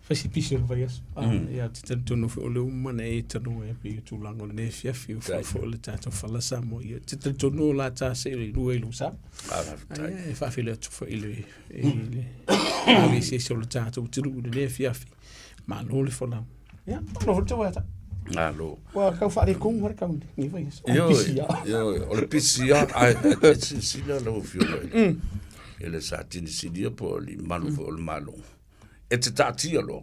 Fasi pisi vai as. Ya te tono fo le umana e tano e pe tu lango le fiafi fo le tato fala samo ia te tono la ta se le lu sa. E fa file tu fo ile ale se so le tato tu le fiafi. Ma no le fo la. Ya, no te wa ta. Allo. Wa ka fa le kong war ka ni vai. Yo, o le pisia ai si la lo fio. Ele sa tini si dia po li manu fo le malo. E te tatia lo.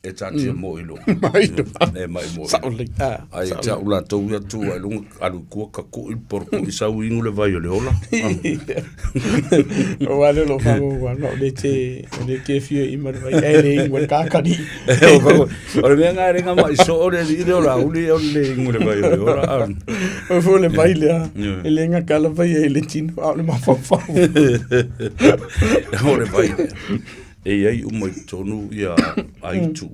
E tatia mo ilo. Mai mo. Sauli. Ai ta ula to ia tu ai lunga alu ko ka ko il porco i sa wingu le vai le ola. O wale lo fa mo no le ke fio i mar vai ai le ngwa ka ka ni. O le nga renga mai so o le ola uli o le ngu le vai le ola. O fo le vai le. Ele nga kala vai ai le tino a le ma fa. O le vai. E ai umai tonu ia aitu.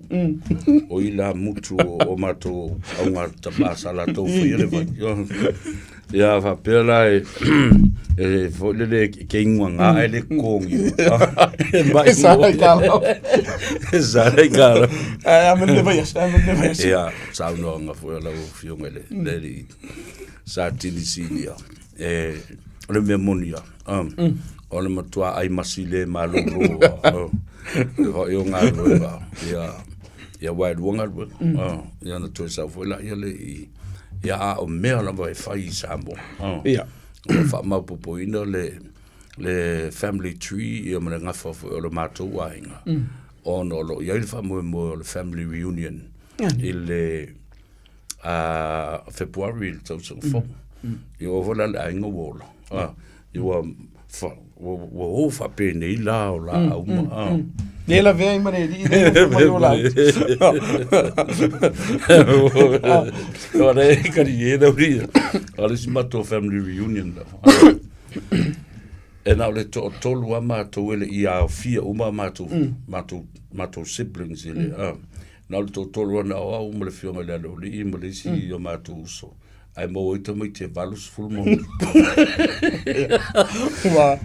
O ila mutu o mato aunga tabasala tau whiere vai. Ia fa pela e fo le ke ingua ngā e le kongi. E sārai kālo. E sārai kālo. A mene vai as. Ia, sauno anga fo la o fionga le li sa tilisini ia. Le memonia. O le matua ai masile maloro. Yo ngā roa. Ia wai ruanga rua. Ia na toi sa fo la ia le ia o mea la vai fai sambo. Ia. O fa mau popoina le family tree ia mana ngafa fo o le mātou wainga. O no lo ia il fa mo le family reunion. Il February tau fo. Ia o vola le ainga wola. Ia wo fa pene i la o la uma. Lela vea i mareri. Ora e kari e da uri. Ora si mato family reunion da. E na le to tolu a mato ele i a fia uma mato siblings ele. Na le to tolu na o uma le fionga le lo li mo le si o mato uso. Ai mo ito mo te valus full mo. Wa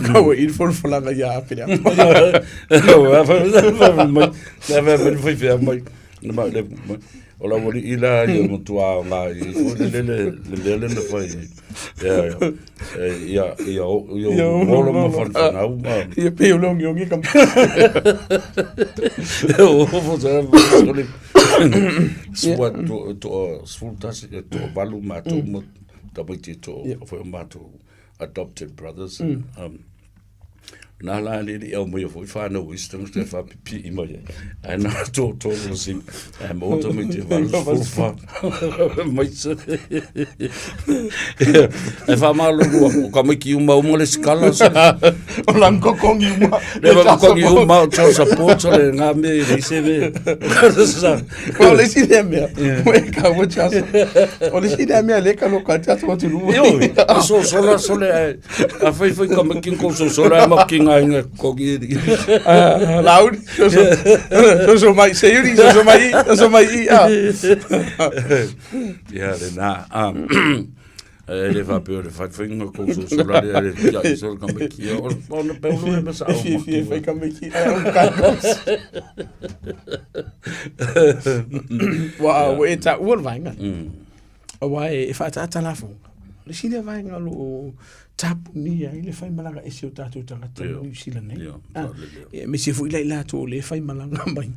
ka wa il for la ya pia. Wa fa foi fer mai. Ma le ola wori ila yo mo tua nga i le foi. Ya ola mo fa na u ma. Ia pe o long yongi kam. O fo sa Swat to sfultas to valu mato mo tabiti to for mato adopted brothers. Na la le el mo foi fa no wisdom ste fa pi mo ye. Na to si mo to me te valu fa. Mas e fa malo como que uma le scala. O lanko kongi uma. Le va kongi uma to support le ngame receive. O le si de me. O ka wo chasa. O le si de me le ka lo ka chasa o tulu. Yo, so le a foi como que com so ma que nga kongi. Laud. So mai seuri so mai. Ja, na. Le va per fa fingo con so la le so come chi o on per lui ma sa. Fai come chi. Un cacos. Wow, e ta ul vainga. O vai e fa ta telefon. Le si le vainga lo tapu ni ai le fai malanga e se o tatu tanga New Zealand nei. Me se fu ila ila to le fai malanga mai.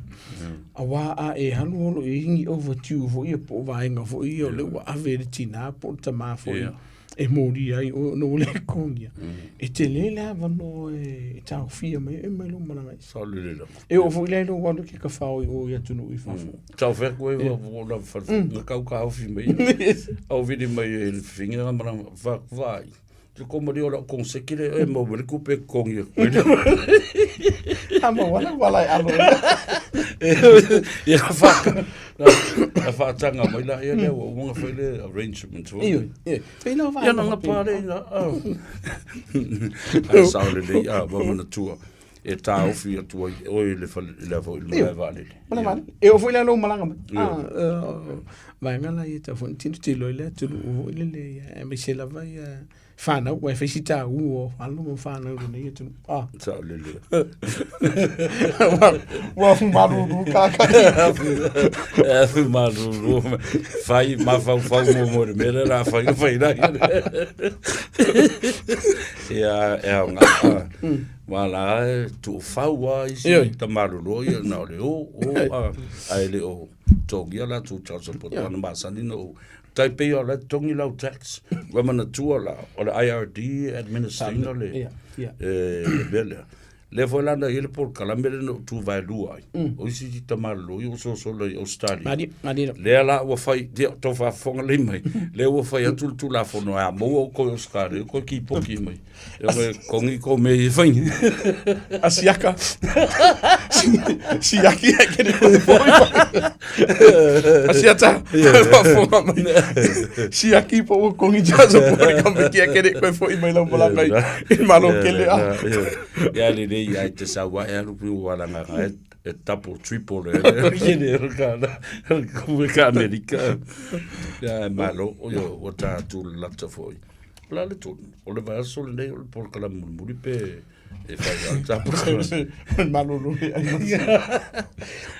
Awa a e hanu holo e hingi overdue fo ia po vainga fo ia le wa ave tina po tama fo e mori ai o no le kongia. E te le la vano e tau fia mai e mai lo malanga. Salule. E o fo ila lo wano ke ka fao o ia tunu i fafo. Tau fer ko e o la fa na ka o fi mai. Au vidi mai e finga mana va vai. Como de ora conseguir é mo recuper com eu. Amo wala alo. E a fa tanga mai lá e le o nga foi le arrangement. Foi lá vai. Eu não pare lá. A saúde de vamos na tua. E tá o fio tua o ele foi le vale. Vale. Eu fui lá no malanga. Vai ngala e tá foi tinto tilo le tu le me se la vai Whānau, wai whaisita o whānau mo whānau nei tunu. Sao lele. Wa maruru kākari. Fu maruru. Whai, mawhau mo mera rā whai rai. Ea ngā. Wala, tu whaua isi, ta maruru ia nā le ai le o. Tongi ala tu chasa po tana masani no. Tai pei o la tongi lau tax. Wamana tua la, o la IRD administrator le. Bele. Le volanda ele por kalambele no tu vai lua. O isi ti tamalo yo so le Australia. Madi. Le ala wa fai de to fa fonga le mai. Le wa fai atul tu la fono a mo ko Oscar ko ki poki mai. E kongi ko me fai. Asiaka. Siaki ke de foi. Asiata. Siaki po kongi jazo po ka ke de ko foi mai la bola mai. Malo kele a. Ya le ai te sawa e alu pu wala nga e tapo triple e kene rukana kuma ka Amerika ya malo o o ta tu lapta foi la le tu o le va sol nei o por kala muri pe e fa tapo malo lo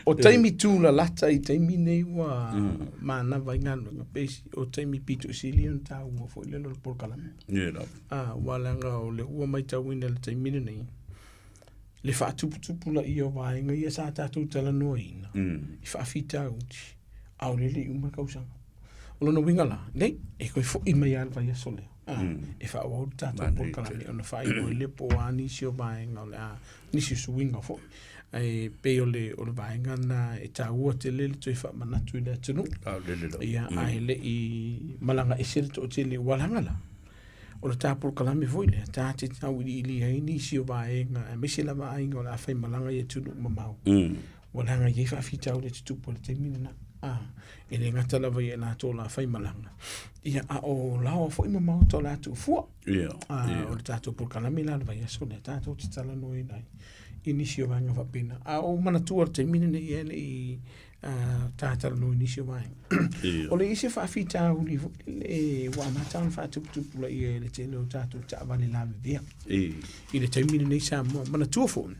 o taimi tu la lata I taimi nei wa mana vai ngano pesi o taimi pitu silion ta u foi le por kala wala nga o le u mai ta wina le taimi nei le fa tupu la io vai nga ia sa tatu tala noina I fa fita uti au le uma kausa o no winga la nei e ko fo I mai al vai sole e fa o tatu por kala ni ona fa I le po ani sio vai nga la ni si su winga fo ai pe o le vai nga na e ta o te le to fa mana tu le tunu ia ai le I malanga e sir to te le walanga la o le tāpuru kalame voile, tā te tau ili hei ni si o vaenga, e mesi la vaenga o la whai malanga I tunu mamau. Walanga I whawhitau le tutupu le te minana. E le ngata la vai e nā tō la whai malanga. Ia a o lawa fo I mamau tō la tu fua. O le tāpuru kalame la vai aso le tātou te tala noi nai. I nisi o vaenga whapena. A o mana tua te minana I ele I tātara no inisio mai. O le isi whawhita uli le wāmatang whātuputupu la I le te leo tātou ta avale la vivea. I le taimina nei sa mua mana tuafon.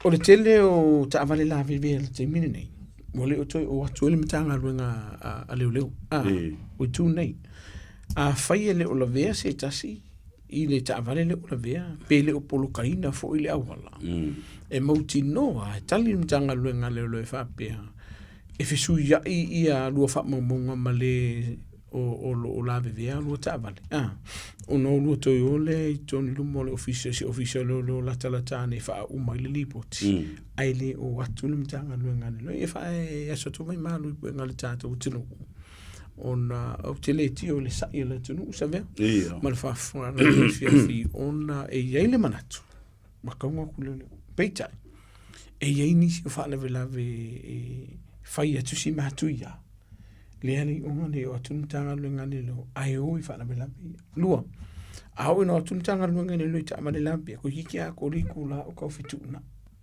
O le te leo ta avale la vivea le taimina nei. O le o toi o atu ele matanga ruenga a leo leo. O tu nei. A whai ele o la vea se tasi. I le ta avale le o la vea. Pe le o polokaina fo I le awala. E mauti noa, e tali mtanga luenga leo e whapea. E whisu ia lua whapmamonga ma le o la vevea lua tāwale. O no lua toi ole, I toni lumo le ofisio leo la talatane wha umai le lipoti. Ai le o atu le mtanga luenga leo. E wha e aso to mai malu I puenga le tātou o tino. Ona au te le tio le sa ia le tino, sa vea? Ma le whawhunga le fiafi, ona e iei le manatu. Makaunga kulele. Peitai. E iei nisi o whaalewe lawe whai atu si mātu ia. Le ani onga ne o atunutanga luenga ne lo ai o I whaalewe lawe. Lua. Au ino atunutanga luenga ne lo I taamane lawe. Ko hiki a ko riku la o kau whituna.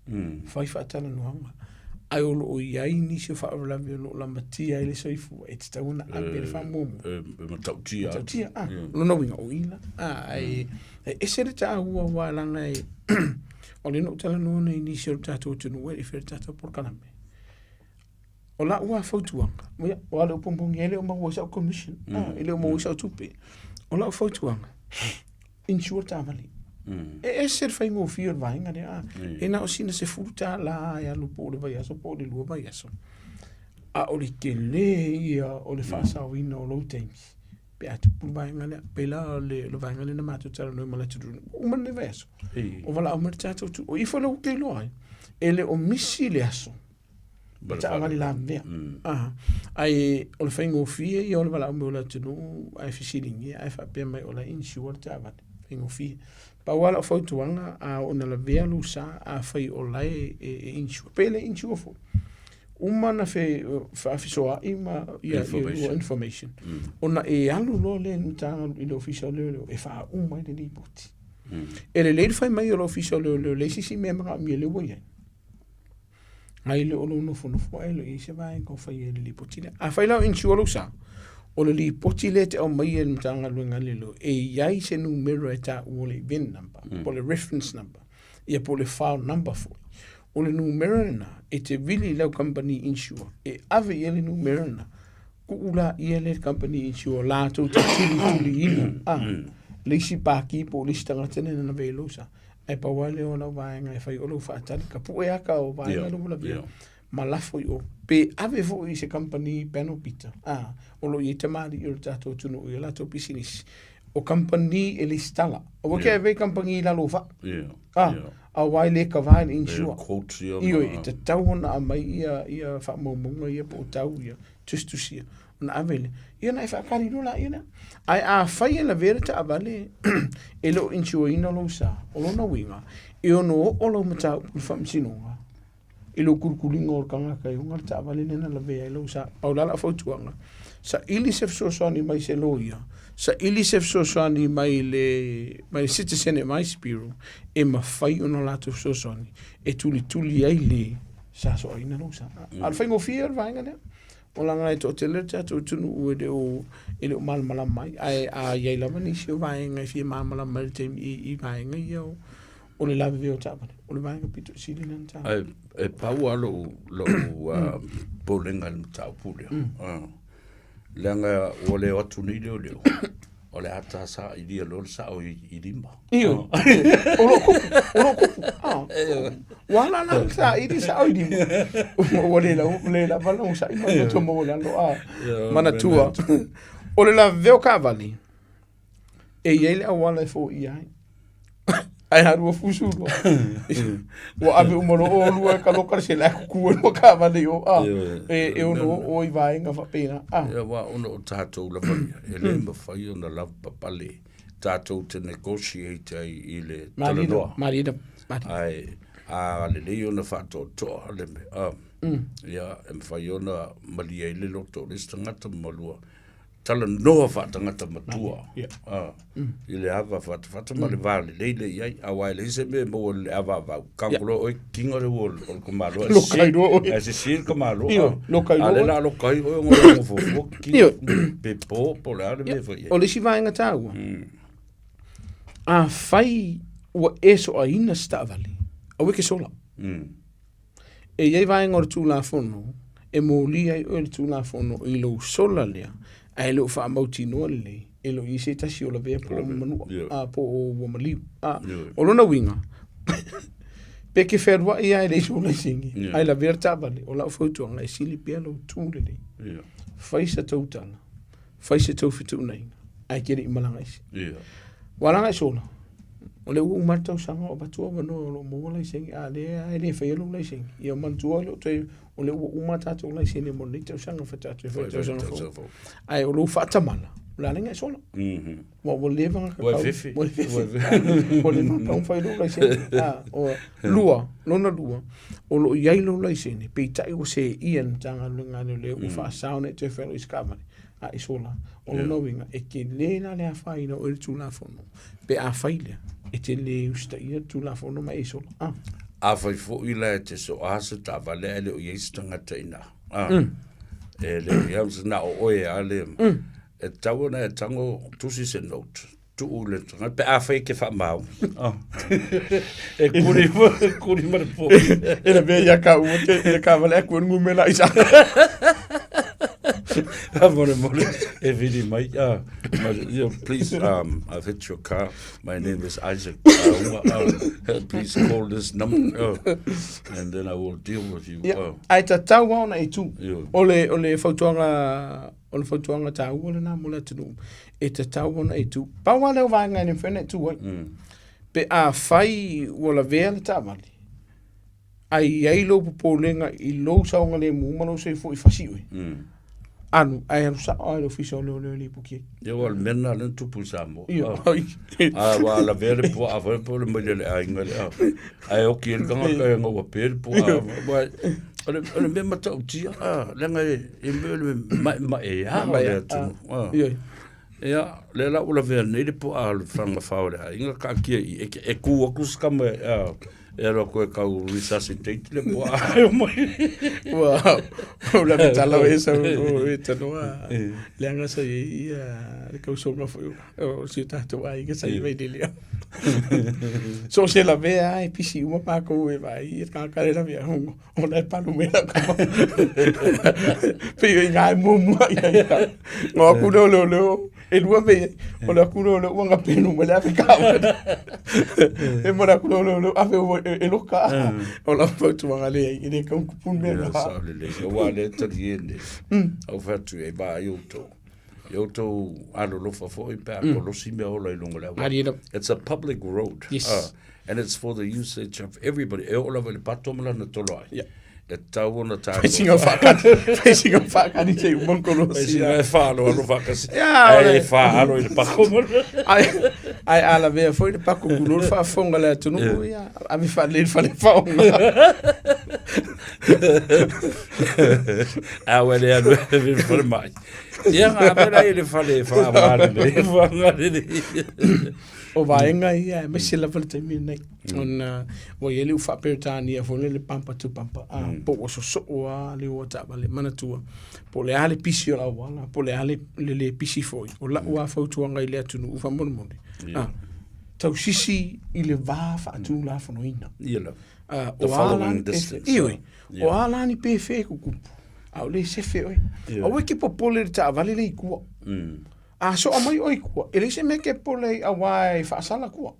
Whai whaatala noanga. Ai o lo o iei nisi o whaalewe lawe lo la matia ele soifu. E te tauna ape le whamomo. Matautia. Matautia. Lono winga o ila. E sere ta ahua walanga e... O le no tala no nei ni sio tatou tunu e fer tatou por kalame. O la ua fautuanga. O ala pompong ele o maua sa commission. Ele o maua sa tupe. O la fautuanga. Insure tamali. E ser fai mo fior vai ngare a. E na o sina se futa la ya lu po le vai aso po le lu vai aso. A o le kele ia o le fasa o ina o low times. Pe atu pulu vai ngale pela le lo vai ngale na matu tala no mala tu o man le veso o vala o mercato tu o ifo lo ke lo ai ele o misi le aso ta ngale la vea ai o le faingo fie e o le vala o la tu ai fisiling ai fa pe mai o la insure ta va faingo fie pa wala o fautuanga a o na la vea lu sa a fai o la insure pele insure fo umana fe afisoa ima information ona e alu lo le nta ile official le e fa uma le lipoti ele le fai mai lo official le sisi memra mi le woye ai le ono no fono fo ele se vai ko fai le lipoti a fai la insure sa o le li poti le te au mai e mtanga luenga lilo, e iai se numero e ta o le VIN number, po le reference number, ia po le file number foi. O le numero na, e te vili lau company insure, e ave ia le numero na, ku ula ia le company insure, la tau te tuli ino, le isi paki po le isi tangatene na velo sa, e pa wale o lau vaenga e fai o lau whaatari, ka pu e aka o vaenga lau la via. Malafo i o pe ave fo i se company panel pita o lo i te mari i o tato tunu i la to business o company e le stala o ke ave company la lo fa a wai le ka vai insure i o i te tau na mai ia fa mo mo ia po tau ia just to see na avele ia na fa kari no la ia ai a fai la verita avale e lo insure ina lo sa o lo na winga i o no o lo mata fa msinonga i lo kurkulinga o kanga kai unga ta vale nena la vea i lo sa paulala fautuanga sa ili sef sosani mai se loia sa ili sef sosani mai le citizen e mai spiro e ma fai ona lato sosani e tuli ai le sa so ina lo sa al fai ngo fier vainga ne o langa e to tele to tunu u de o ele mal mala mai ai a ye la mani si vainga fi mal mala mai te i vainga yo o le lave veo tapa o le vainga pito sili nan ta e pau alo lo polenga le tau pule lenga o le atu ni leo o le ata sa i dia lo sa o i limba io o lo kupu wala na sa i di sa o i limba o le la vala sa i ma to mo la lo mana tua o le lave veo cavali e ele a wala fo i ai ai haru fusu lo o ave o molo o lua ka lo kar se la ku no ka va le o e no o i vai nga fa pena ya wa ono tato la fa ele mba fa yo na la papale tato te negotiate i le marido ai a le yo na fa to le ya em fa yo na mali le lo to le stanga malua tala noa whaatangata matua. I le awa whaata ma le vale leile iai, a wai le se me mo le awa wau. Kankulo oi kinga le wol, o kumalo. Lokai roa oi. E se sir kumalo. Lokai roa. A le la lokai oi o ngora ngofo. Pe po le ale me fai. O le si vaenga tāua. A whai ua eso a ina stavali. A wike sola. E iei vaenga o le tūla fono, e mo lia i o le tūla fono i lo sola lea. Ai lo fa mauti no le e lo i se tasi o la vea po manu a po o mali o lo na winga pe ke ferwa i ai le so le singi ai la verta vale o la foto nga sili pe lo tu le faisa total faisa to fitu nei ai kere i malanga isi wala nga so o le u marta sanga o batua no lo mo la singi a le ai le fa lo le singi i o mantua lo te o le u mata to la singi mo le te sanga fa ta ai o lo fa tamala la lenga solo mo leva o fifi o le no pa fa lo la singi o lua no na lua o lo ia lo la singi pe ta o se ian tanga lunga le u fa saune te fa lo iskama a isola o lo winga e ke le na le fa ina o le tula fono pe a faile e te le usta ia tula fono ma isola a fai fo ila te so asa ta vale le o yes tanga taina e le yams na o e ale e tawo na tango tusi se note tu ule tanga pe a fai ke fa mau e kuri mar po e le be ya ka u te ka vale ku ngumela isa More, every my please I've hit your car. My name is Isaac. Please call this number, and then I will deal with you. Ai ta tau ona e tu. Ole fautuanga tau ole na mula tunu. E ta tau ona e tu. Pa wale wa nga ni fene tu wai. Pe a fai wala vea ta mali. Ai lo popolenga I lo saunga le mu malo se fo I fasiwe. Anu, ai anu sa ai lo fiso le puki. Yo wal menna le tu pusamo. Wa la vere po a po le mele ai ngale. Ai o ki nga ka nga wa per po wa ole me mata utia. Lenga e me ma e ha le tu. Ya, le la ula vere ne le po a le franga faule. Inga ka ki e ku o kuska me Era koe kau resuscitate le moa. Wow. Ola me tala esa o etanoa. Le anga sa ia le kau songa foi. O si tato ai que sai vai dele. So se la vea ai pisi uma pa ko e vai e ka karela via hongo. Ola pa no mera ka. Pe ngai mumu ia. Ngo ku lo. E lua me o la kuno lo wanga penu me la fika. E mo la kuno lo ave e lo ka. O la foto wanga le i ne ka ku pun me la. O wa le tariende. O fatu e ba yoto. Yoto alo lo fa fo i pa ko lo si me o la longa la. It's a public road. Yes. And it's for the usage of everybody. E o la le patomala na toloi. Yeah. E tau na tau. Facing a whaka ni te umongolo si. Facing a whalo alo whaka si. Ai whalo i le pako mo. Ai ala vea foi le pako kulur wha whonga le atunu. A mi wha le whonga. A wele anu e vi whale mai. Ia ngā pera i le whale whaamare le whangare le. O vaenga ia me sila vale te mi nei on o yeli ufa pertani a fole le pampa tu pampa po o so o le o ta vale manatua po le ale pisi o la wala po le ale le pisi foi o la ua fautu anga ile atunu ufa mon mon tau sisi ile va fa tu la fono ina ia o following distance o ala ni pe fe ku ku au le se fe oi o ki po pole ta vale le ku a so mai oi kua ele se me ke pole a wai fa sala kua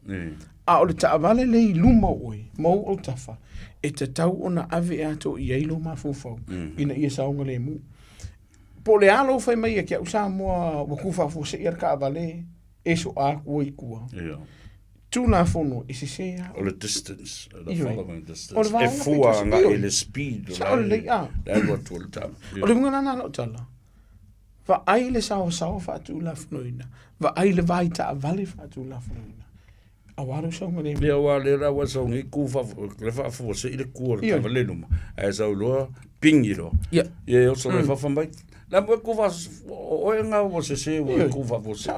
a o le ta vale le luma oi mo o tafa e te tau ona ave ato i ailo ma fofo ina ia saunga le mu pole alo fai mai ke usa mo wa kufa fo se ir ka vale e so a oi kua tu na fono e se se o le distance the following distance e fua nga ele speed o le a what will time o le ngana na tala va ai le sao fa tu la fnoina va ai le vai ta vale fa tu la fnoina a waro so ngane le wa le ra wa so ngi ku fa le fa fo se ile ku ka vale no e sa lo pingiro e o so le fa mai la mo ku fa o nga o se o ku fa fo se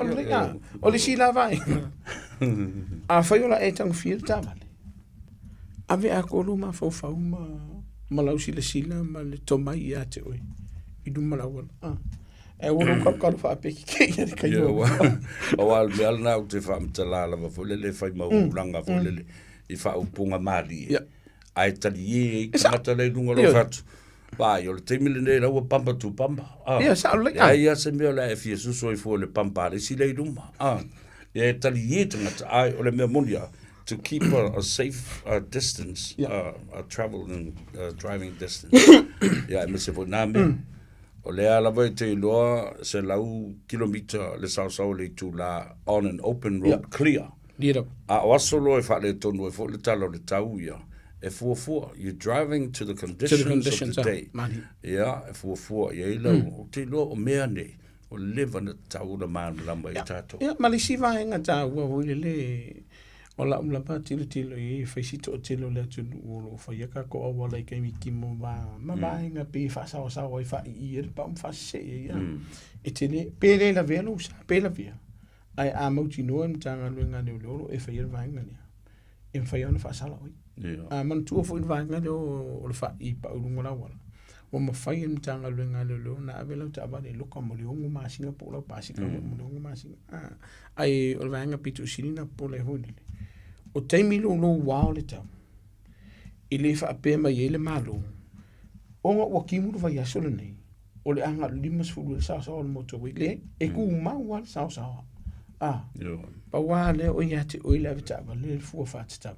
o le si la vai a fa yo la e tang fir ta vale ave a ko lu ma fo fa ma la usi le sila ma le tomai ya te oi i du ma la wala e wono kalkalo fa pe ke ia ka yo o al me al na te fa mtala la fo le fai ma ulanga fo le I fa upunga mali ai tali e kata le lunga lo fatu ba yo le te milene la pampa tu pampa sa le ai se me la e fiesu so I fo le pampa le si le luma e tali e tanga ai o le me monia to keep a safe distance a travel and driving distance me se fo na me o le ala vai te loa se lau kilomita le sau le tu la on an open road clear. A waso lo e fa le tonu e fo le talo le tau ia. E fua, you're driving to the conditions of the day. E fua, ia ila o te loa o mea nei. O live na tau na maa lamba I tato. Malisi vaenga tau ua le o la umlapa tilo I whaisito o tilo le atunu o whaiaka ko o wala I kaimi kimo ma vaenga pe whasao sao I whai I pa mwhase e tele pele la vea lo sa pele la vea ai a mauti noa mtanga luenga leo loro e whaia vaenga nia e whaia ona whasala oi a man tua fo I vaenga leo o le whai pa urunga la wala o ma whaia mtanga luenga leo na ave lau ta abale loka mo le ongo masinga po lau pasika mo le ongo masinga ai o le vaenga pitu sinina po le hodile o taimi lo wao le tau. I le wha apea mai e le malo. O ngā wakimu vai aso le nei. O le anga limas fulu le sao le moto wei. Le e ku maua le sao. Pa wā le o ia te oi le avitava le fua whāti tau.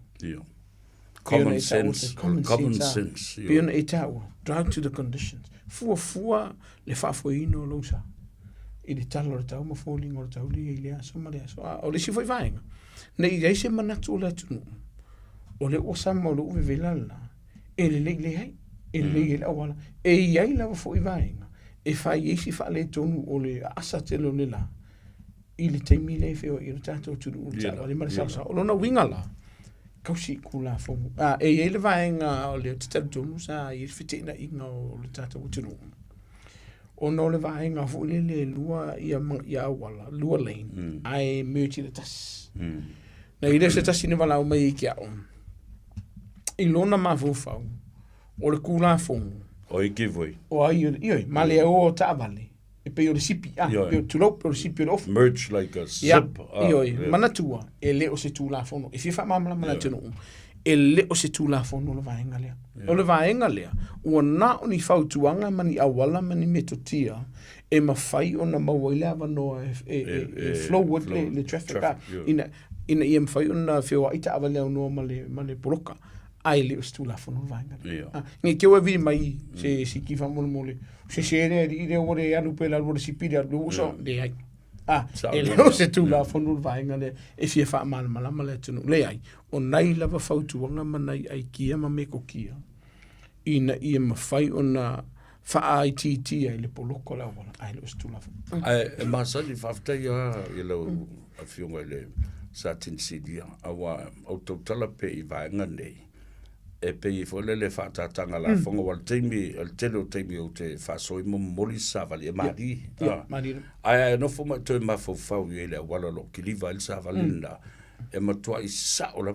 Common sense. Piona e tau. Drive to the conditions. Fua le whaafoino lo sa. I le talo le tau ma fōlingo le tau li le aso ma le aso. O le si foi vaenga. Nei ai se manatu o le atunu. O le osa maulu uwe velala. E le hai. E le awala. E iai lava fo I vaenga. E whai eisi wha le tonu o le asa telo le la. I le teimi le feo I le tato tunu o le tato. Le mara sa. O lona wingala. Kausi kula fo. E iai le vaenga o le titaru tonu sa I fitina inga o le tato tunu. O no le vaenga fo le lua ia awala. Lua lane. Ai merge le tas. Na I se tasi ni wala o mai ki a on. I lona mafufau. O le kula fongo. O i kivoi. O ai ioi, ma le o taavale. E pe o le sipi, pe o tulou, pe o le sipi o le ofu. Merge like a zip. Ioi, manatua, e le o se tula fono. E fifa mamala manatino. E le o se tula fono le vaenga lea. O le vaenga lea, ua na o ni fautuanga mani awala mani metotia, e mawhai o na mawaile avanoa e flow le traffic a. Ina ia mawhai o na whiwa ita awale au noa ma le poroka. Ai le o se tula fono le vaenga lea. Nge kewa viri mai se kifa mole mole. Se sere i re ore anu pela ore si piri anu uso, de ai. E leo se tula fono le vaenga lea, e fia wha malama le tunu. Le ai, o nai lava fautuanga manai ai kia ma meko kia. Ina ia mawhai o na wha ai titi ai le poloko la wala. Ai leo se tula fono. E masani whaftai i lau a whiunga le sa tinsidia. Awa au tautala pe i vaenga nei. E pe i fole le whaatatanga la whonga wal teimi, al tele o teimi o te whaasoi mo moli sa vali e mari. Ai no fuma toi mawhau i ele wala lo ki liva il sa vali na e matua i sa o la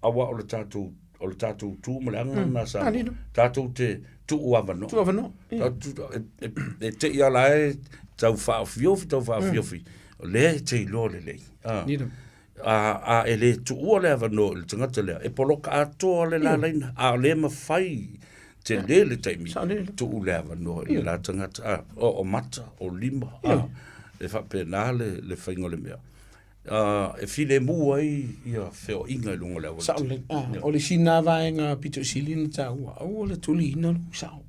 awa o le tātou tū malanga na sa tātou te tu uavano. Tu uavano. E te ia lai tau whaafiofi, le te ilo le lei. A ele tu o le avano le tangata lea e poloka atoa le la leina a le mawhai te le taimi tu o le avano le la tangata o mata o lima e whapena le whaingo le mea e file mua i ia wheo inga i lunga le avano o le sina vaenga pito silina ta ua au le tulina lu sao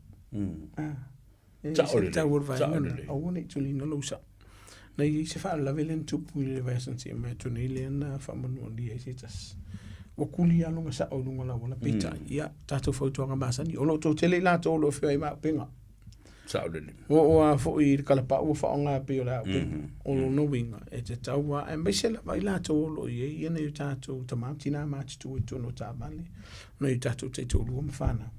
ta ua vaenga au le tulina lu sao nei se fa la velen tupu le vasan se me tonile na fa manu ndi e setas wa kuli ya longa sa o longa la wala pita ya tato foto nga basani o lo to tele la to lo fe ma penga sa o le o fo i kala pa o fa nga pe la o lo no winga e te tawa e mbesela vai la to lo ye ne tato tamatina ma tu to no tabale no i tato te to lo mfana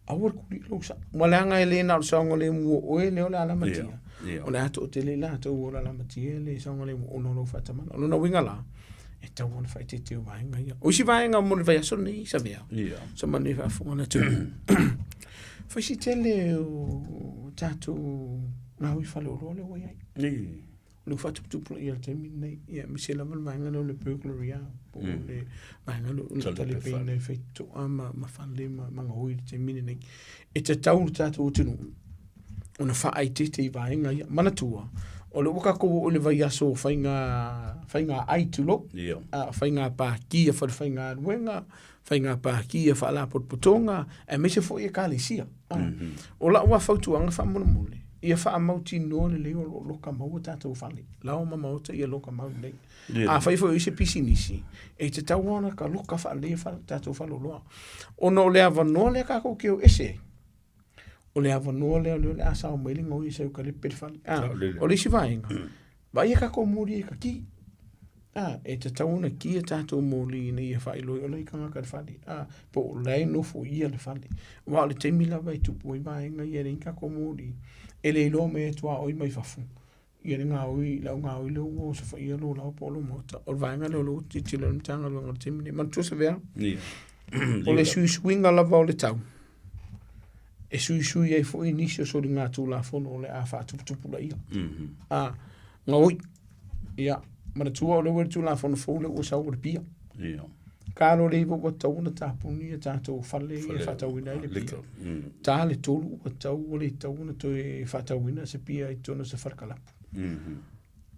awor kuli lo sa wala nga ele na so ngole mo o ele o la matia o le ato o tele la ato o la matia le songa le o no fatamana o no winga la e tau ona fai te te vaenga ia o si vaenga mo le vai aso nei sa vea so mani fa fonga na tu fai si tele o tato na ui fale o role o iai lu fatu tupu ia te minei ia mi se lava vaenga no le burglaria o le vaenga no tale pena fai to ama ma fale ma ngoi te minei e te tau tato o tunu ona fa ai te vaenga ia manatua o le waka ko o le vai aso fainga ai tulo fainga pa kia fa fainga wenga fainga pa kia fa la potpotonga e me se fo ia kalisia o la wa fautu anga fa mo mole ia fa mauti no le lo ka mau tata fale la o mama o te ia lo ka mau nei a fa fo ise pisinisi e te tawana ka lo ka fa le fa tata fale lo o no le ava no le ka ko ke o ese o le avanoa le asa o mailing o isa ka le perfali o le sivainga vai ka ko muri ka ki e te tauna ki e tato moli ne ia fai lo o le kanga ka fali po le no fu ia le fali wa le temila vai tu po vainga ia rinka ko muri ele lo me tua o mai fafu ia nga o lo o so fa ia lo la po lo mota o vainga lo ti lo tanga lo temile man tu se vea o le swinga la va o le tau e sui e fo inisio so ngā tūla fono le a wha tupu la ia. Ngā oi, ia, mana tua o le wera tūla fono fōle o sa ora pia. Kāro le iwa tau na tāpuni e tātou whale e whatauina le pia. Tā le tolu o tau o le tau na to e whatauina se pia i tono se wharkalapu.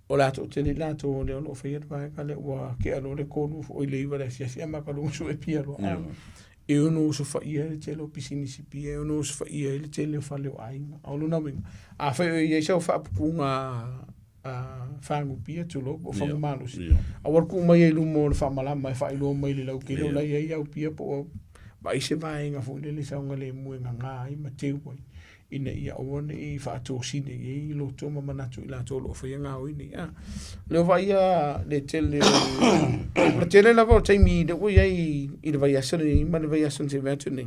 O lato o tele lato o le ono whaia rwae ka le ua ke alo le konu o i le iwa le fia makalu so e pia lo e ono so fa ia le tele o pisini si pia e ono so fa ia le tele o fale o ainga au luna winga a fa ia sa fa pukunga fangu pia tulo o fa malu si a war ku mai lu mo fa mala mai fa lu mai le lau ke lo la ia pia po vai se vai nga fu le sa nga le mu nga ai ma te wai ina ia ona i fa to sine i lo to ma na tu la to lo fa nga o ni le vai le tele le tele la vo tai mi de o ai i le vai aso ni ma le vai aso se vetu ni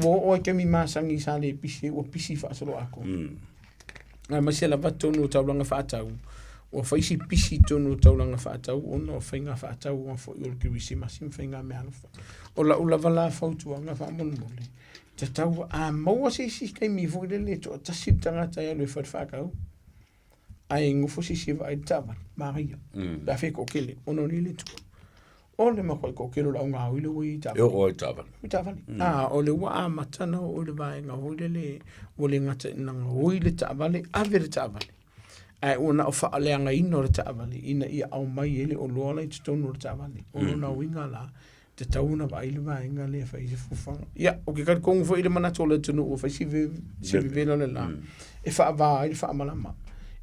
o ke mi ma sangi sa le pisi o pisi fa so lo ako ma se la va to no ta blanga fa ta o faisi pisi tonu taulanga whaatau, ona o whainga whaatau o fo i o ki wisi masim whainga me alofa. O la ula wala whautuanga whaamolmole. Te tau a maua si kai mi fo i le to tasi tangata ia lue whaatwhakau. Ai ngufo si vai tawa, Maria. Da wheko kele, ono ni le tua. O le makoi ko kelo la ngā uile ui tāwani. Eo oi tāwani. Ui tāwani. O le wa a matana o le vaenga huile le o le ngata inanga uile tāwani, ave le tāwani. Ai ona o whaaleanga ino le tāwani, ina ia au mai ele o loa lai tutonu le tāwani. O na winga la, te tauna wa ile vaenga le whaise fufanga. Ia, o ke kari kongu fo ile manato le tunu o whaisi vevela le la. E whaava ile whaamalama.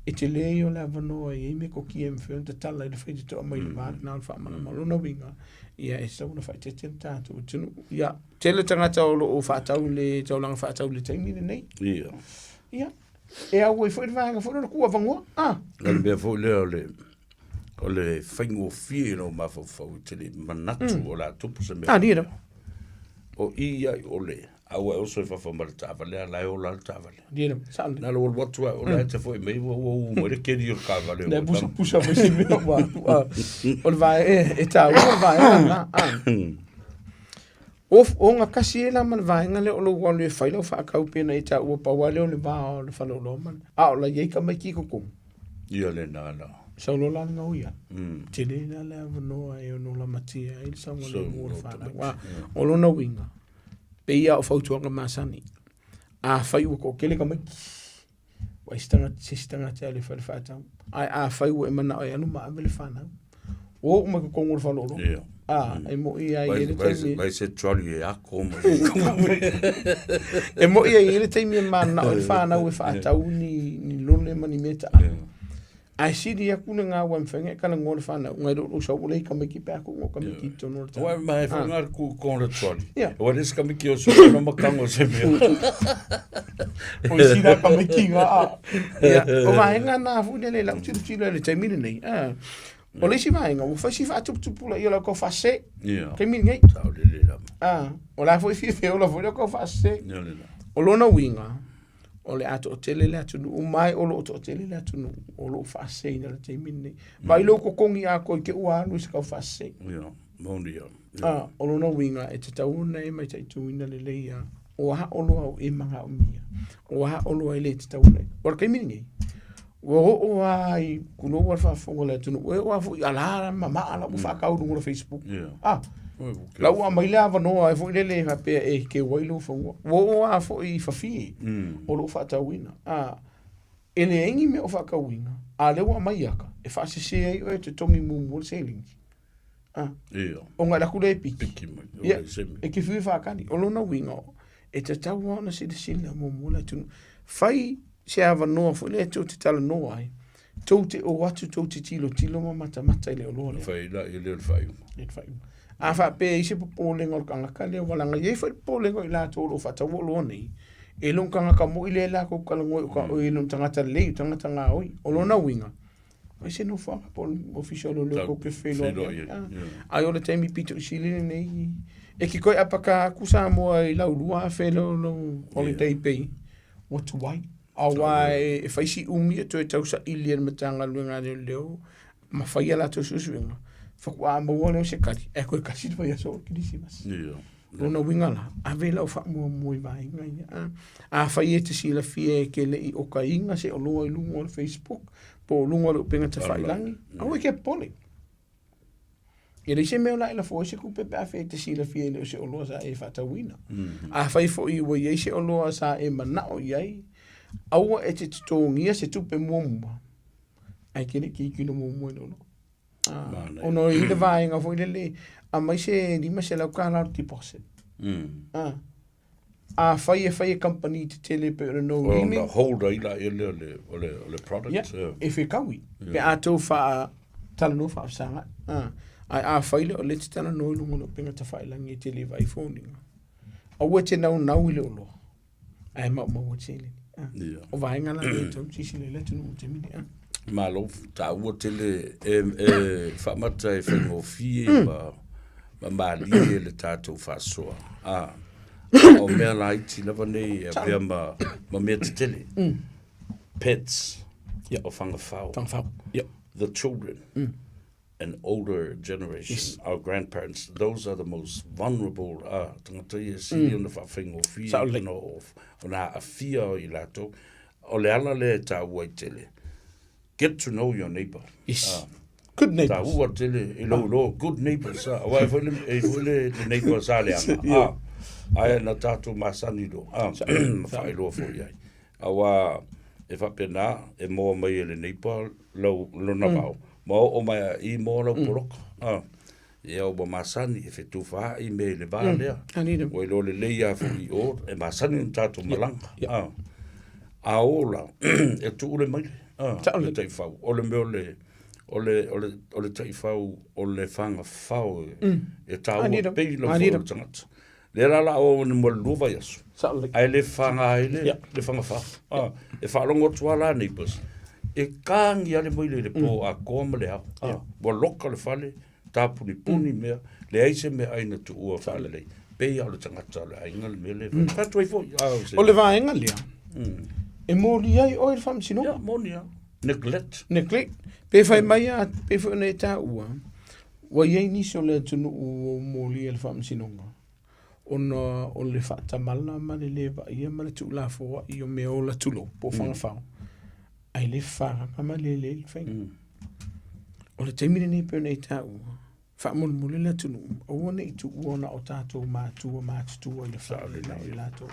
E te leo le avanoa i me ko ki whio te tala i le whaite toa mai le vāre nā le whaamana malona winga. Ia e sauna whaite te tātou tunu. Ia, tele tangata o whaatau le taulanga whaatau le taimi le nei. Ia. Ia. E au e whaite vāenga whaina kua vangoa. Ngani bea fo leo o le whaingo fie no mawhau te le manatu o la tupu se mea. Nira. O ia i ole. Au e oso e whawhamara tāwale, a lai o la tāwale. Nira, sāne. Nā lo watu o lai te fo i mei, mo re keri o kāwale. Nē, pusa mo si mea wā. O le vae e tā ua vae na. O ngā kasi e la man vae ngale o lo walu e whaila o whaakau pēna e tā ua pawale o le vā o le whanau lo man. O la iei ka mai ki kukum. Ia le nā la. Saulo la ngā uia. Te le na le avanoa e o no la matia. E le saunga le mua whanau. O lo na winga. Pe ia o whautuanga māsani. A whai ua ko kele ka mai. Wa istanga te ale whare whaatau. Ai a whai ua e mana o e anu maa vele whanau. O mai ko kongo le whanoro. E mo ia i ele taimi. Vai se troli e ako. E mo ia i ele taimi e mana o le whanau e whaatau ni lone mani meta. Ai siri akuna ngā wamwhenga kala ngore whanau. Ngai ro sa ulei ka miki pēko ngō ka miki tono rata. Wai mai whangar ku kōna troli. Wa resi ka miki o so no makango se mea. O sira ka miki ngā. O vaenga nā fuidele lau tiru tiro ele taimine nei. O leisi vaenga, o whaisi whaatuputupula i o lau ko whase. Kei mini ngai. Tau lele lama. O la fwoi fie o la fwoi lau ko whase. O lona winga. O le ato o tele le atunu, o mai o lo o tele le atunu, o lo whaasei na le te mine. Vai lo ko kongi a koe ke ua anu i se kau whaasei. Ia, maundi ia. O lo na winga e te tauna e mai tai tuina le leia, o ha olo au e manga o mia, o ha olo ai le te tauna. Ora kai mini ngai, o ai kuno wa whaafonga le atunu, o a fu i alara mamaa la u whaakaurungu na Facebook. La ua mai lea wanoa e fo i lele hapea e ke wailu whanua. Wo a fo i whawhi o lo whaatauina. E le engi me o whakauina. A le ua mai aka. E whaasese ai o e te tongi mumu se lingi. O ngā raku le piki. E ke whi whakani. O lona winga o. E te tau wana se te sila mumu la tunu. Whai se a wanoa fo i le tau te tala noa ai. Tau te o watu tau te tilo ma mata i le o loa le. Whai la i le whai. A wha pe ise po pōlenga o kangaka leo walanga iei whai pōlenga i la tōro whatawo lo nei. E long kangaka mo i le la ko kalangoi o ka o i long tangata lei, tangata ngā oi. O lo na winga. Ai se no whaka po official o leo ko ke whelo. Ai o le taimi pito i silene nei. E ki koe apaka kusa moa i lau lua whelo no holiday pay. What to wai? A wai e whaisi umi e toi tausa ili e matanga luenga leo. Ma whai ala tō susuinga. Whakua maua leo se kari. E koe kasi tu ia so kirisimas. Lona winga la. A vela o whakmua mui vai ngai. A whai e te sila fie ke lei o ka inga se o loa i lunga o Facebook. Po lunga o penga te whailangi. A oi ke pole. E rei se meo la ila fo se kupe pe a whai te sila fie leo se o loa sa e whatawina. A whai fo i ua iei se o loa sa e manao iei. Aua e te tutongia se tupe mua mua. Ai kere ki kino mua mua lono. Ono i le vaenga fo i le a mai se lima se lau kāna deposit. A whai e company te tele pe o no rini. O holder i la i le product. E whi kaui. Pe a tau wha tala no wha sanga. Ai a whai le o le te tana no lungo no penga ta whai langi e tele vai phoninga. A ua te nau i le o loa. Ai mau o tele. O vaenga la le tau sisi le le tunu o te mini. Malo ta ua tele whamata e whengo fie ma li le tātou whasoa. O mea la iti lava nei e pia ma mea te tele. Pets o whangawhau. the children and older generation, our grandparents, those are the most vulnerable. Tangata ia sili ona whawhingo fia ona a fia o i lato. O le ala le ta ua i tele. Get to know your neighbor. Yes. Good neighbors. Ta ua tele, lo, good neighbors. Wa e the neighbors a le anga. Aia na tātou masani do. Whae loa fo iai. Awa, e whapena, e moa mai e le neighbor, lo na wao. Ma o mai I moa lau poroka. E au ba masani, e whetu wha I me le vā lea. Wai lo le leia fo I o, e masani na tātou malanga. A ola, e tu ule mai. Le tai whau. O le meo le, o le tai whau, o le whanga whau. E tāua pei lo fo tangata. Le la o ni mo luva yasu. Ai le fanga le fanga fa. E fa longo tuala neighbors. E kangi ale mo le po a koma le ha. Bo loka le fale tapu ni puni mea le aise me aina tu ua fale le. Pe ya le tangata le ainga le mele. Fa tu fo. O le va enga lia. E mo li ai o le fam sino. Ya mo lia. Neglect. Pe fa mai a pe fo ne ta ua. Wa ye ni so le tunu o mo li le fam sino. Ona o le whaatamala ma le lewa ia ma le tūla fōa I o me o la tulo po whangawhao. Ai le whāranga ma le le whainga. O le teimine nei pēr nei tā ua. Whaamon mule le tunu. O wane I tu uona o tātou mātua mātutua I le whaarena o I lātou.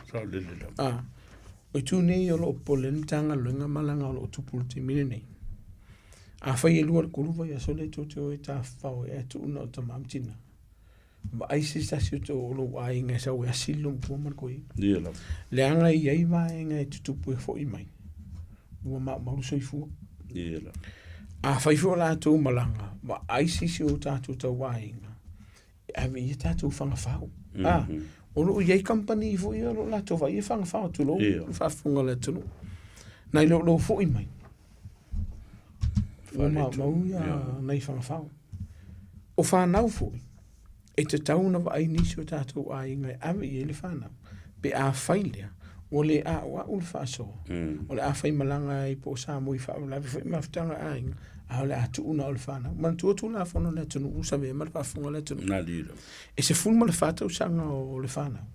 O I tū nei o lo polen tanga luenga malanga o lo tupu le teimine nei. A whai e lua le kuruwa ia so le tō o I tā whao e atu una o ta mamtina. Ma ai se stasio to lo ai nga sa we asilo po man ko I. Le anga I ai va nga tutupu e fo I mai. Wa ma so I fu. A fai fo la to malanga. Ma ai se o tatu to wa nga. Ave I tatu fanga fao. O lo ye company fo I lo la to va I fanga fao to lo. Fa funga le to. Na lo fo I mai. Wa ma ya nei fanga fao. O fa nau fo I. E te tauna wa ai nisi o tātou a ingai awe I le whanau. Pe a whailea, o le a wa ule whaaso. O le a whai malanga I po sa mo I wha ula, whai mawhitanga a inga, a o le a tuuna o le whanau. Man tua tūna a whono le tunu, usa me mara whafunga le tunu. E se funma le whātau sanga o le whanau.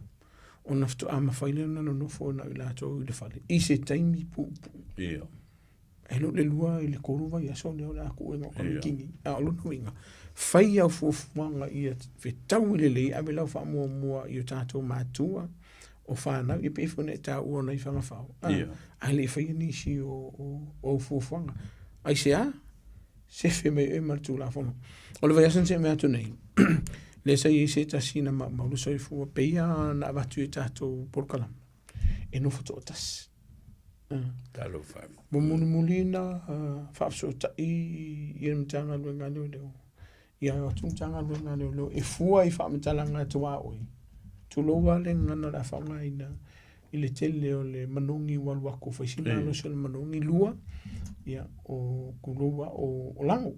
O naftu a mawhailea nana nofo na I lātou I le whale. I se taimi pupu. E lo le lua I le koruwa I aso leo le aku inga o kamikingi. A o luna winga. Fai au fuafuanga I fe tau le lei ave lau wha mua I o tātou mātua o whanau I pefone tā ua nei whangawhau. Ai le fai nisi o fuafuanga. Ai se a, se fe mei e martu la whono. O le vai asan se mea tu nei. Le sa I se ta sina maulu soi fua peia na watu I tātou porkalam. E no foto o tas. Talo whai. Mo munu mulina, whaafso ta I mtanga luenga leo leo. Ia o tūtanga luenga leo leo. E fua I whaametalanga tua oi. Tuloa le ngana la whangaina. I le tele o le manongi waluako. Whaisima alo se le manongi lua. Ia o kuloa o lango.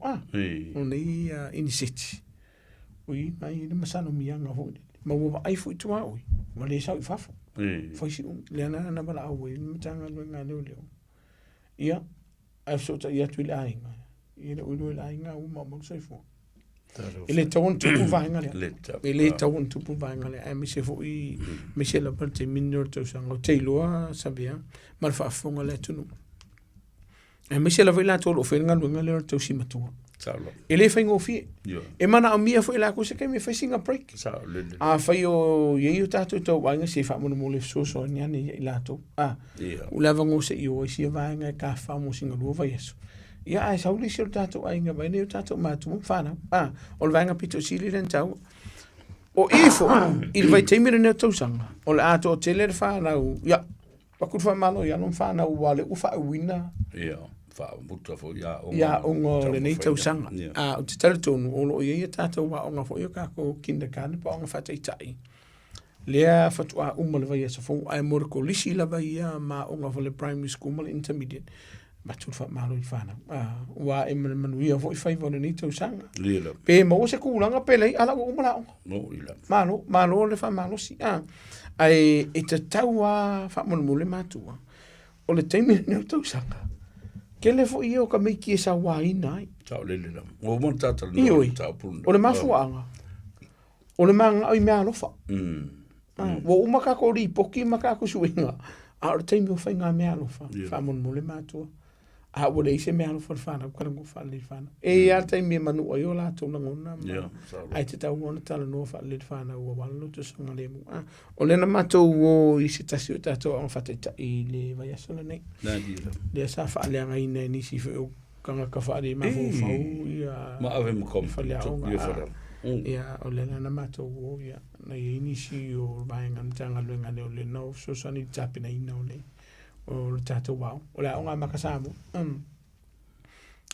O nei iniseti. Oi, mai le masano mianga hoi. Ma wawa aifu I tua oi. Ma le sau I whafo. Whaisi le ana na bala au e mtanga luenga leo leo. Ia, ai sota ia tu le ainga. Ia le ulo le ainga u ma mo sai fo. Ele tawon tupu vainga le. Ele tawon tupu vainga le. Ai mi se fo I mi se la parte minor to sango teiloa sabia. Mal fa fonga le tunu. Ai mi se la vela to lo fenga luenga le to simatua. Ele fai ngofi. E mana a mia foi la ko se ke me fai singa break. A fai o ye o tatu to wanga se fa mo mo le so nyani I lato. U lava ngo se I si vanga ka fa mo singa lo va yeso. Ia ai sauli se o tatu ai nga vai ne o tatu ma tu fana. O vanga pito sili len tau. O ifo il vai temere ne to sanga. O le ato tele fana u ya. Pa ku fa malo ya non fana u wale u fa wina. Ya ongo le nei tau sanga. O te taratonu o lo ia tātou wa onga fo i ka ko kindergarten pa onga whatai tai. Lea fatua le vai asa fo ai morko lisi la vai ma onga fo le primary school ma le intermediate. Ma tu fa malo I whana. Wa e manuia fo I whai vona nei tau sanga. Pe mo se kulanga pele ala o umala onga. Malo le fa malo si. Ai e te tau a wha mole matua. O le teimi nei tau sanga. Ke le fo io ka me ki sa wa ina. Tau lele la. O mo tata no tau puna. O le mafuanga. O le manga ai mea lofa. Wo umaka ko ri poki maka ko suinga. A o te mi fa nga mea lofa. Fa mon mo le matua. A o le se mea lofa fa na ko ngo fa le fa. E a te mi manu o yo la to na ngona. Ai te tau ngona tala no fa le fa na o wa lo to so ngale mo. O le na mato o i se tasi o tato on fa te i le vai aso nei. Na dira. Le sa fa le nga ina ni si fo kanga ka fa de ma fo fa ia. Ma ave mo kom. Fa le o nga. Ia o le na mato o ia. Na ini si o vai nga tanga lo nga le le no so so ni tapi na ina o le. O le tato wow. O le nga makasamo.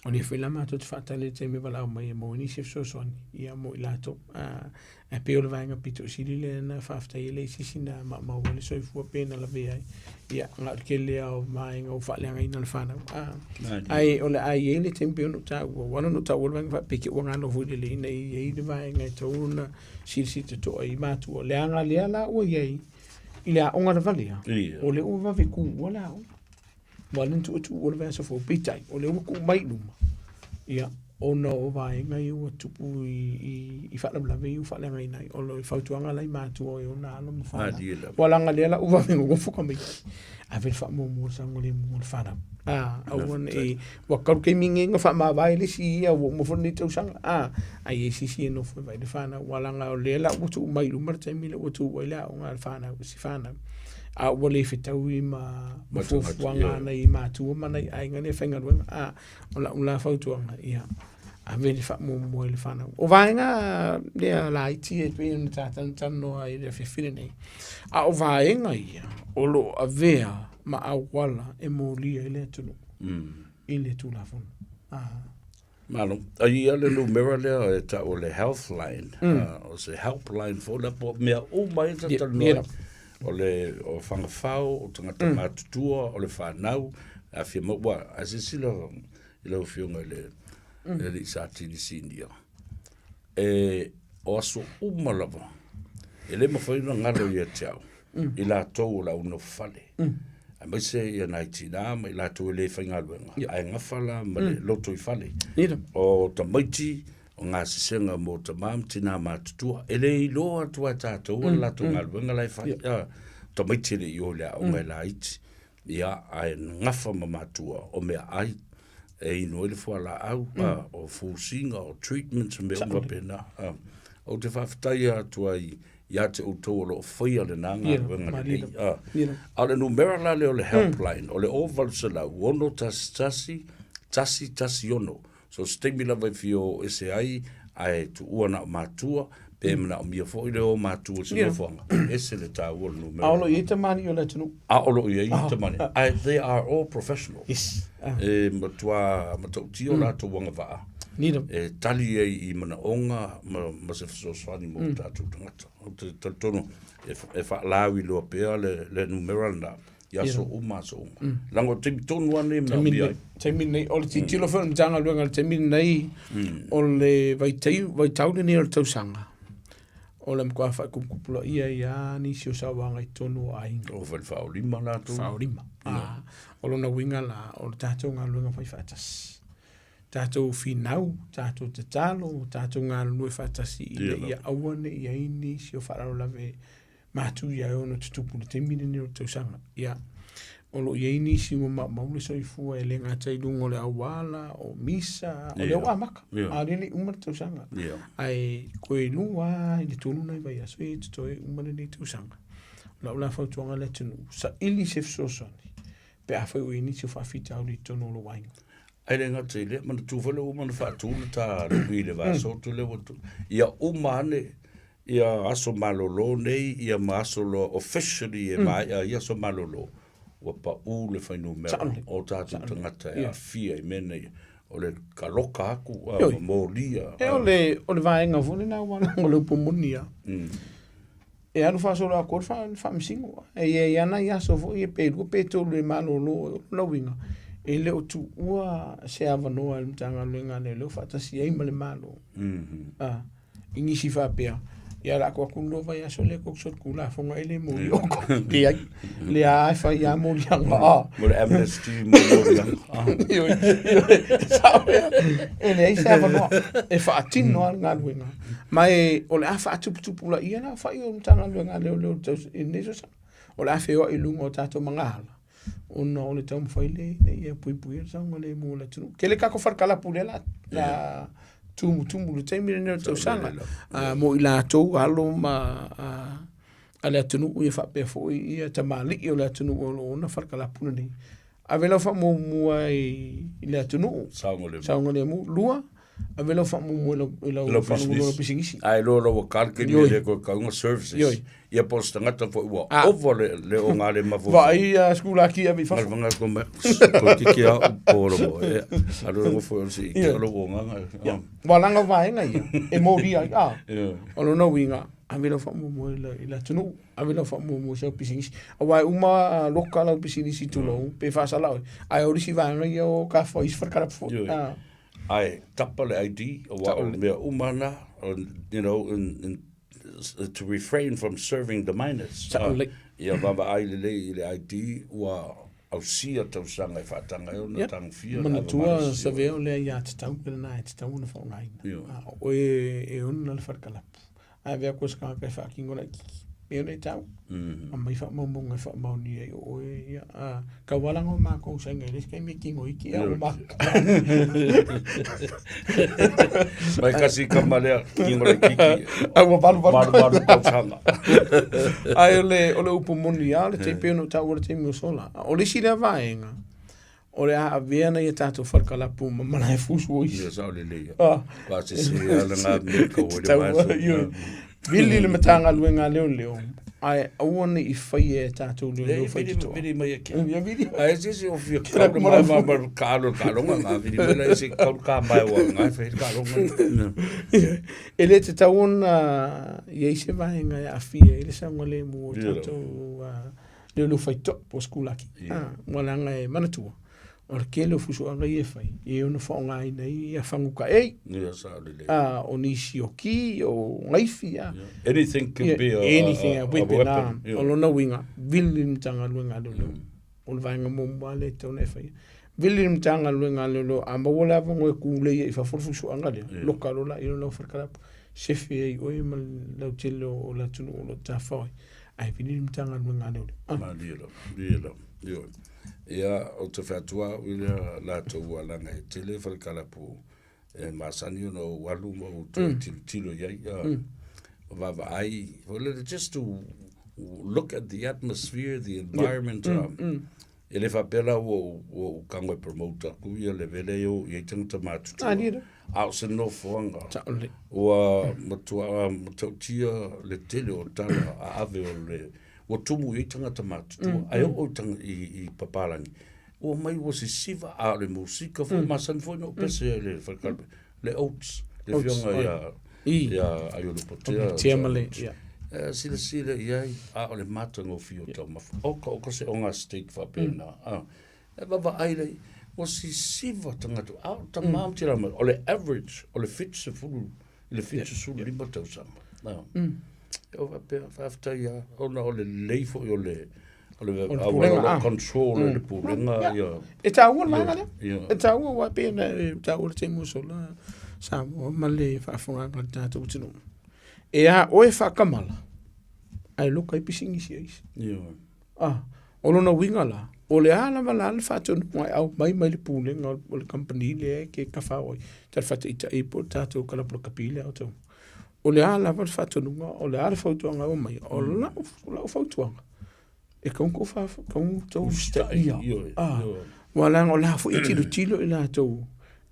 O le fila mato te fata le te me wala o mai mo ni si so so ni. Ia mo ilato. E pe o le vai nga pito si le na fafta i le si sina ma o le so i fua pena la vea. Ia nga ke le o mai nga o fa le nga ina le fana. Ai o le ai ele tempe no ta o wana no ta o le va peke o nga no fu le ina i le vai nga to una si te to ai matu o le anga le ala o ye. Ile a onga le valia. O le o va ve ku o la o. Wala tu o le va so fo pitai o le o ku mai luma. Ia o no vai nga i o tupu i fa la ve u fa le nga ina o lo fa tu anga lai matu o na no mo fa. Wala nga le ala o va vengo fu ka mai. A ver fa mo sa ngole mo fa na. A won e wa ka ke mingi nga fa ma vai le si ia mo fo ni tu sang. Ai si no fo vai le fa na wala nga le ala o tu mai lu mar te mi le o tu o la o nga fa na si fa na. A wale fitau i ma fo wanga na i ma tu ma nei ai nga ne fenga ru. La fa tu anga ia. A veni fa mo le fa na. O vai nga le la iti e pe ni ta tan no ai le fine nei. A o vai nga ia. O lo avea ma a wala e mo lia ele tunu. Ile tu la fon. Malo, ai ale lu mera le e ta o le health line. O se helpline fo la po mea o mai ta no. O le o fanga fao, o tangata matutua, o le whanau, a fia maua, a se sila i lau whiunga le sa tini sindia. O aso umalawa, e le mawhaina ngaro i a tiao, i la tau la uno fale. A mai se i a naitina, ma i la tau le whaingaluenga. Ai ngawhala, ma le loto i fale. O ta maiti, o ngā sisenga mō ta mam tina mātutua, e le i loa tua tātou, la tau ngā luenga lai whai, ta maitele i o lea o ngai la iti, ia ai ngafa ma mātua, o mea ai, e ino ele fua la au, o fusinga, o treatments, me unga pena, o te whawhitai atua i te utou o lo whaia le nanga, luenga le lei, a le numera la le o le helpline, o le oval se la uono tasi ono, so stemi la vai fio ese ai tu uana matua pe mna o mia fo ile o matua se no fonga ese le ta o no me alo i te mani o le tunu alo i te mani they are all professionals matua tio la to wanga va tali i mana onga ma se so swani mo ta tu tangata o tono e fa lawi lo pe le numero na ya so uma so lango te tonu ane na bia te minei o le titilo fa mtanga luenga te minei o le vai tau ni o tau sanga o le mkwa fa kupula ia ni si o sa wanga i tonu ai o fa lima la tu fa lima o lo na winga la o tatou nga luenga fai fatas tatou finau tatou te talo tatou nga luenga fatasi ia awane ia ini si o fa la ve matu ia ono tutupu te minei o tau sanga ia o lo ia ini si ma le so i fua e le ngata i lungo le awala o misa o le amaka a lili umar tau sanga ai koe lua i le tonu nai vai aso i tutoe umar le tau sanga la fautuanga le tunu sa ili se fsosoni pe a fai o ini si o whawhita au li tonu lo wainga ai le ngata i le mana tufale umar whaatuna ta rui le vaso tu le watu ia umane ia aso malolo nei ia maso lo officially ia so malolo wa pa u le whainu mea o tātou tangata e a fia i mene o le kaloka aku mō lia o le vaenga fune na wana o le pomonia e anu whasolo a kor whamsingo e ana i aso fo i e pēru pe tolu e malolo la winga e leo tu ua se avanoa i mtanga luenga ne leo whatasi e ima le malo ingisi whapea ia la ko kulo vai aso le ko sot kula fonga ele mo ko le ai fa ia mo ia mo le amnesty mo ia yo sabe ele isa no e fa tino nga luenga mai o le afa tu pula ia na fa yo tanga luenga le neso o le afa yo i lungo tato mangala ona o le tau mawhaile ia pui sa ngale mo la tunu ke le kako farkala pulela la tumu le taimi le tau sanga mo ila tau alo ma ale atunu ia fa pe fo ia tamali o le atunu o na farkala pulela avela fa mo ai le atunu sa ngale mo lua avela fa mo lo fa mo pisingisi ai lo kalke ni le ko ka un services ia posta ngata fo wa over le o ngale ma fo vai a skula ki a vi fa vanga ko ki a poro mo alo mo fo si ki lo nga walanga vai nga ia e mo ria o no winga avela fa mo ila tunu avela fa mo se pisingisi wa uma lokala pisingisi tulo pe fa sala ai orisi vanga ia o ka fo is farkara fo ai tapale ID o wa me umana you know in to refrain from serving the minors. Ia baba ai le ID wa au sia tau sanga fa tanga ona tang fia. Mana tua sa veo le ia te tau pela nai te tau na fa ngai. O e ona le farkala. Ai vea ko ska ka fa kingo la ki. E ona tau. Mai fa mo mo fa mo ni e o ia ka wala ngo ma ko sa ngai le ska mi kingo iki o ma. Mai kasi kamale kingo le kiki. Au balu tanga. Ai ole upu mundial te pe no tau te mi sola. Ole si le vaenga. Ole a viena ia tato farkala pu mana e fusu oi. Ia sa le le. Ka se ala nga me ko le Vili le matanga luenga leo. Ai awane I fai e tato leo fai to. Vili mai ke. Ia vili. Ai se o fia ka ma kalo nga vili mai se ka mai wa nga fai kalo nga. Ele te tauna ia se vai nga afia ele sa ngole mo tato leo fai to po skula ki. Wala nga e manatua. Or kelo fuso anga ia fai. E ona fa nga ina ia fanguka ei. Ia sa le. O nisi o ki o ngaifi anything can be a weapon. O lona winga. Vili mtanga luenga lolo. O le vaenga momba le te ona fai. Vili mtanga luenga lolo. Amba wola vango e kule ia ifa fuso anga le. Loka lola ilo lau farkarapu. Sefi ei oi ma lau telo o la tunu o lo tafai. Ai vili mtanga luenga lolo. Ma dilo. Ia o te whatua wila la tau alanga e tele whalkalapu e masani no waluma o tilo iai vava ai just to look at the atmosphere, the environment ele whapela o kangwe promoter ku ia le vele o i tangata matutua au se no fuanga ua matautia le tele o tala a ave o le o tumu I tangata matutua ai o tanga I papalangi o mai o se siva a le musika fo masan fo no pese le falkalpe le oats le fionga ia ai o le potea tiamale sila ia a o le matango fio tau mafu o se onga state fa pena e baba ai le o se siva tangata a tamam tira o le average o le fit se fulu le fit se sulu lima tau sama o va pe after ya ona o le leifo o le control le pulenga ia e tau ona ngale e tau wa pe na tau te musola sa male fa fonga ka tatu tino e a o e fa kamala ai luka I pisingi sis o lona winga la o le ala mala le fa tonu au mai le pulenga o le company le ke ka fa o tar fa ita I po tatu kala pro kapile o tau o le ala va fa tonu o le ala fa tuanga o mai o la fa tuanga e konko fa konko to sta ia wala o la fo tilo ila to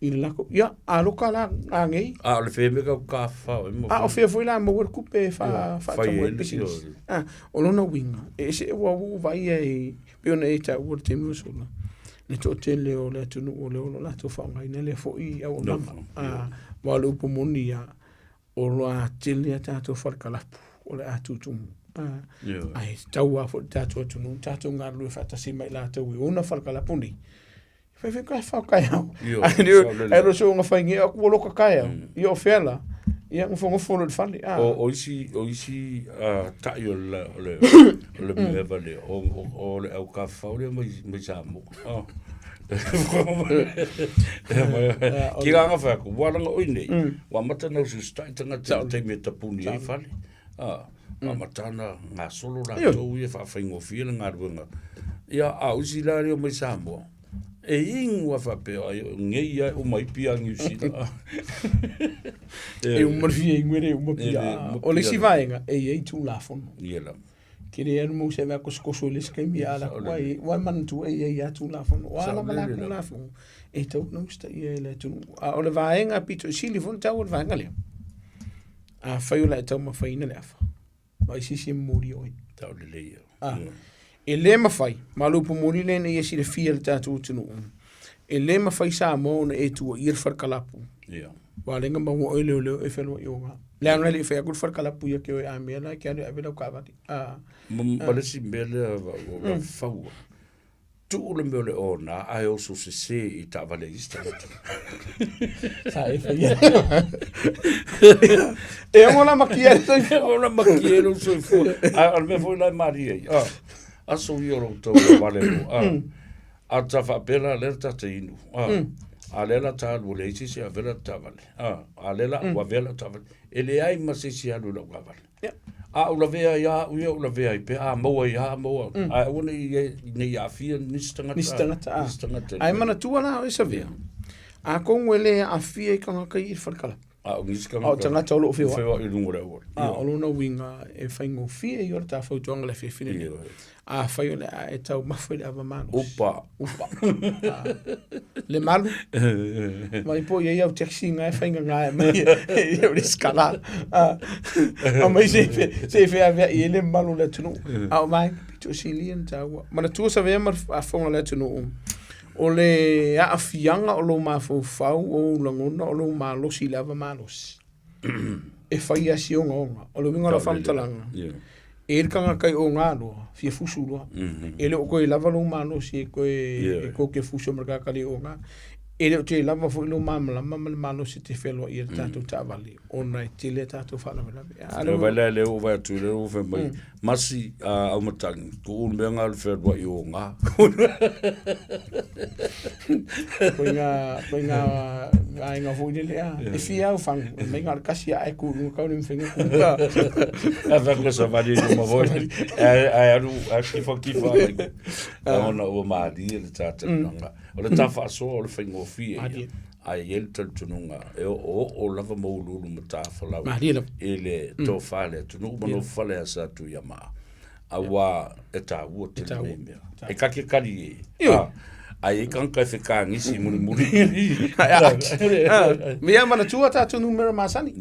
ila ko ya a lo kala angei a le fe me ka fa o fe foi la mo ku pe fa to o lo no winga e se wa vai e pe ona eta o te musola le to tele o le tunu o le la to fa ngai ne le fo I o la wa lo po monia o lo a tele ta to farkala o le atutum ai tau a fo tatu tunu tatu nga lu fa tasi mai la tau ona farkala puni fa ka fa ka ai ro so nga fa ngi aku lo ka kai io fela ia ngofongofolo le fale o isi tai o le meva le o le au ka faule mai samo ki nga fa ko wala nga oine wa mata na su stai tanga te me tapuni ai fale wa mata na nga solo la to ia fa faingo fila nga runga ia au si la rio mai samo e ingua fa pe ngeia o mai pia ngi sila e o marfia ingwere o mapia o le sivaenga e tu la fono iela kire er mo se va koskoso le skemi ala kwai wa man tu e tu la fono wala mala ku la fono e to no sta e le tu o le vaenga pito sili fon ta o le vaenga le a fai la to ma fai na le afa vai si muri oi ta o le le e le mawhai, malupu mori le na iesi le fia le tātou tunu. E le mawhai sa mo na e tua i wharkalapu. Wa lenga maua oi leo e whenua i o ngā. Le anga le whai akur wharkalapu ia ke oi a mea la ke anu e wela ukawati. Malesi mele o whaua. Tu ule meo le o na ai oso se I ta vale ista. Sa e whai. E ngola makiere toi. E ngola makiere soi fo. Al me foi lai Maria. Aso ioro to vale a tafa pela alerta te inu a lela ta lu le si a vela ta vale a lela wa vela ta vale ele ai ma se si alu la vale a ula vea ya ula vea pe a mo ya mo a una ne ya fia nistanga ai mana tua na esa vea a kongwele a fia ka kai farkala o tanga tolo fio i lungo le o o lona winga e faingo fia i orta fo tonga le fia fina a fai ole e tau mafoi ava manos upa le malu mai po ia au taxi nga e fainga nga e mai e o skala a mai se fe ave i le malu le tunu a mai pito silian tau mana tu sa ve mar a fonga le tunu o le a fianga o lo mafo fau o langona o lo malo si lava malos e fai asi o ngonga o lo vinga la famtalanga e kanga kai o ngalo fia fusulo ele o ko lava lo malo si ko e ko ke fuso marka kali o nga ele te lava fo lo mamala malo si te felo i tato tavali ona te le tato fala mala ale vale le o va tu le o fe mai masi a matang ko un benga le fe wa i o nga ko nga fo le e fia o fang me nga kasi ai ku ka ni fenga ku avec le savali mo vo ai aru aski fo kifa ona o ma di le tata nga o le tafa so o le fenga fia ai el tununga e o lava mo lulu mata fala ele to fale tunu mo fale sa tu yama awa eta wo te me e ka ke kali ai kan ka se ka ngisi muri me ama na tua ta tunu mera masani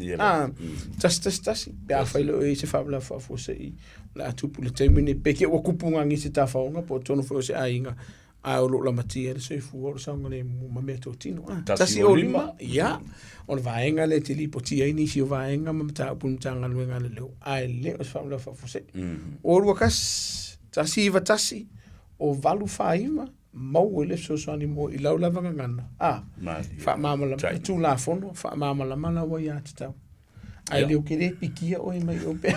just ya failo e se fabla fa fo se la tu pu le termine peke o kupunga ngisi ta fa nga po tonu fo se ainga a o la matia le se fu o sanga le mameto tino tasi o lima ya o vaenga le tili potia ini si o vaenga mamata puntanga luenga le lo ai le o famla fa fose o wakas tasi va tasi o valu faima mau le so so animo i lau lava ngana fa mama la tu la fono fa mama la mana wa ya tata ai le kere pikia o mai o pe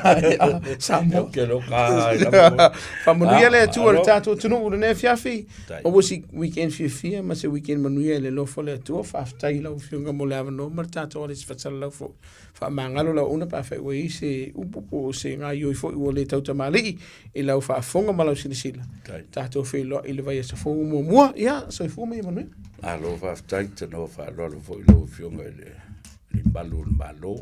samo ke lo ka fa manuia le tu o tato tu no ne fiafi o wosi weekend fiafia ma se weekend manuia le lo fo le tu fa tai lo fiunga mo lava no mar tato o le fa tsala fo fa mangalo la una pa fa we se upo se nga yo fo o le tau tamali e la fa fonga malo sila tato fe lo ile vai se fo mo ya so fo me manuia a lo fa tai te no fa lo fo lo fiunga le balun malo